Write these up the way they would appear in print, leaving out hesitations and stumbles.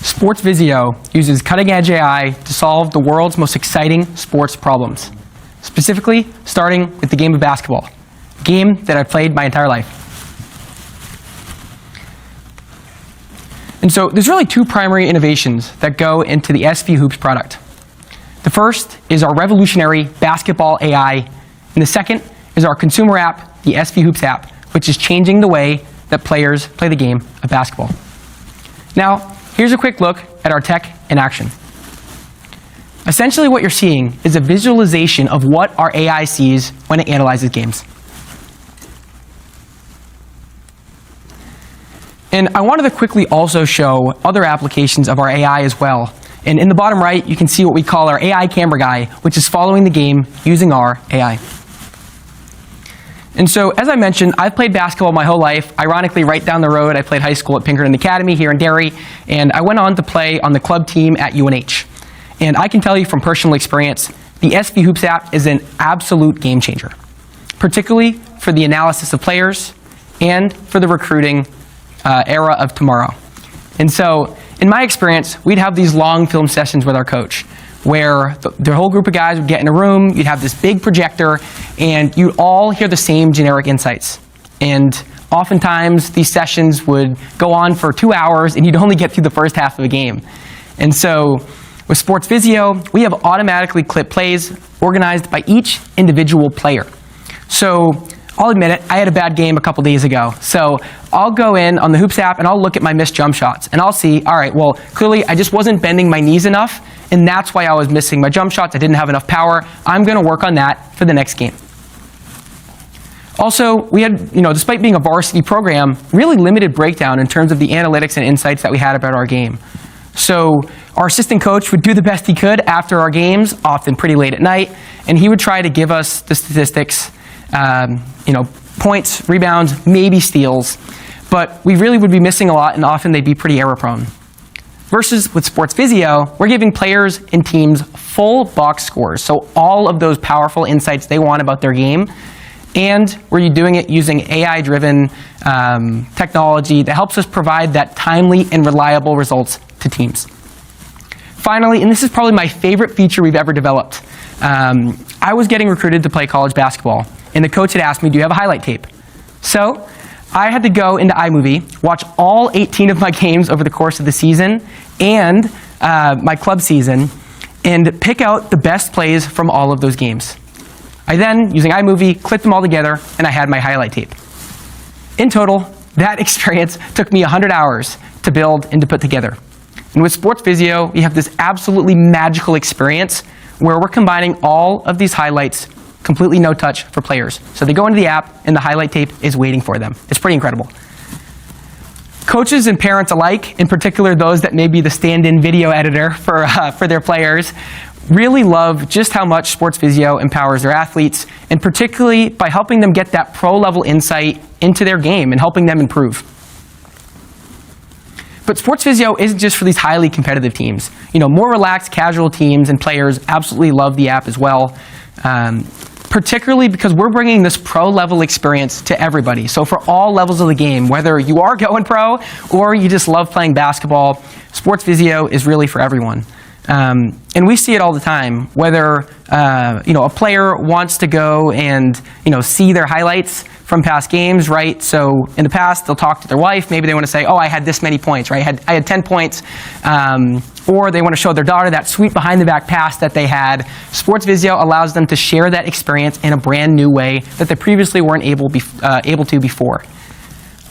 SportsVisio uses cutting-edge AI to solve the world's most exciting sports problems, specifically starting with the game of basketball, a game that I've played my entire life. And so there's really two primary innovations that go into the SV Hoops product. The first is our revolutionary basketball AI, and the second is our consumer app, the SV Hoops app, which is changing the way that players play the game of basketball. Now, here's a quick look at our tech in action. Essentially what you're seeing is a visualization of what our AI sees when it analyzes games. And I wanted to quickly also show other applications of our AI as well. And in the bottom right, you can see what we call our AI camera guy, which is following the game using our AI. And so, as I mentioned, I've played basketball my whole life. Ironically, right down the road, I played high school at Pinkerton Academy here in Derry, and I went on to play on the club team at UNH. And I can tell you from personal experience, the SV Hoops app is an absolute game changer, particularly for the analysis of players and for the recruiting era of tomorrow. And so, in my experience, we'd have these long film sessions with our coach, where the whole group of guys would get in a room, you'd have this big projector, and you'd all hear the same generic insights. And oftentimes, these sessions would go on for 2 hours, and you'd only get through the first half of a game. And so, with SportsVisio, we have automatically clipped plays organized by each individual player. So, I'll admit it, I had a bad game a couple days ago. So I'll go in on the Hoops app and I'll look at my missed jump shots. And I'll see, all right, well, clearly I just wasn't bending my knees enough, and that's why I was missing my jump shots. I didn't have enough power. I'm going to work on that for the next game. Also, we had, despite being a varsity program, really limited breakdown in terms of the analytics and insights that we had about our game. So our assistant coach would do the best he could after our games, often pretty late at night, and he would try to give us the statistics, points, rebounds, maybe steals, but we really would be missing a lot, and often they'd be pretty error-prone. Versus with SportsVisio, we're giving players and teams full box scores, so all of those powerful insights they want about their game, and we're doing it using AI-driven technology that helps us provide that timely and reliable results to teams. Finally, and this is probably my favorite feature we've ever developed, I was getting recruited to play college basketball, and the coach had asked me, do you have a highlight tape? So I had to go into iMovie, watch all 18 of my games over the course of the season and my club season, and pick out the best plays from all of those games. I then, using iMovie, clipped them all together, and I had my highlight tape. In total, that experience took me 100 hours to build and to put together. And with SportsVisio, we have this absolutely magical experience where we're combining all of these highlights completely no touch for players. So they go into the app and the highlight tape is waiting for them. It's pretty incredible. Coaches and parents alike, in particular those that may be the stand-in video editor for their players, really love just how much SportsVisio empowers their athletes, and particularly by helping them get that pro-level insight into their game and helping them improve. But SportsVisio isn't just for these highly competitive teams. More relaxed, casual teams and players absolutely love the app as well. Particularly because we're bringing this pro-level experience to everybody. So for all levels of the game, whether you are going pro or you just love playing basketball, SportsVisio is really for everyone. And we see it all the time, whether a player wants to go and see their highlights from past games, right? So in the past, they'll talk to their wife. Maybe they want to say, oh, I had this many points, right? I had 10 points. Or they want to show their daughter that sweet behind-the-back pass that they had. SportsVisio allows them to share that experience in a brand new way that they previously weren't able to before.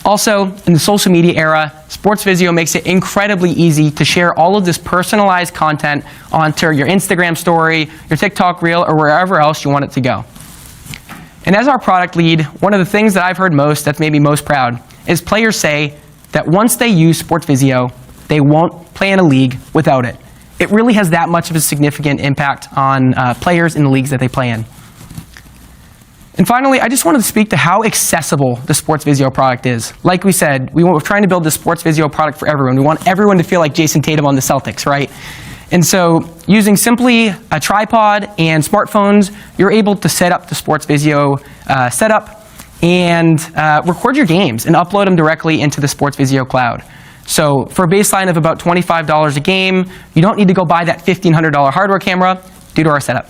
Also, in the social media era, SportsVisio makes it incredibly easy to share all of this personalized content onto your Instagram story, your TikTok reel, or wherever else you want it to go. And as our product lead, one of the things that I've heard most, that's made me most proud, is players say that once they use SportsVisio, they won't play in a league without it. It really has that much of a significant impact on players in the leagues that they play in. And finally, I just wanted to speak to how accessible the SportsVisio product is. Like we said, we're trying to build the SportsVisio product for everyone. We want everyone to feel like Jason Tatum on the Celtics, right? And so using simply a tripod and smartphones, you're able to set up the SportsVisio setup and record your games and upload them directly into the SportsVisio cloud. So for a baseline of about $25 a game, you don't need to go buy that $1,500 hardware camera due to our setup.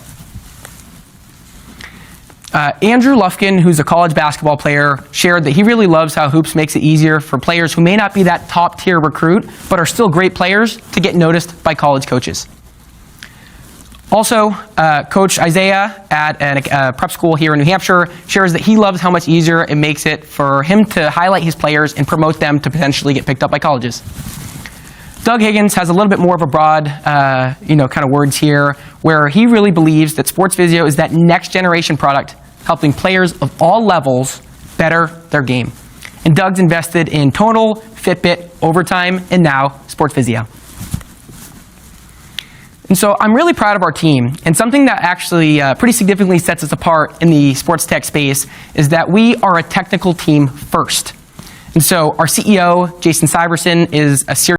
Andrew Lufkin, who's a college basketball player, shared that he really loves how Hoops makes it easier for players who may not be that top-tier recruit, but are still great players, to get noticed by college coaches. Also, Coach Isaiah at a prep school here in New Hampshire shares that he loves how much easier it makes it for him to highlight his players and promote them to potentially get picked up by colleges. Doug Higgins has a little bit more of a broad, kind of words here, where he really believes that SportsVisio is that next generation product helping players of all levels better their game. And Doug's invested in Tonal, Fitbit, Overtime, and now SportsVisio. And so I'm really proud of our team, and something that actually pretty significantly sets us apart in the sports tech space is that we are a technical team first. And so our CEO, Jason Syverson, is a serious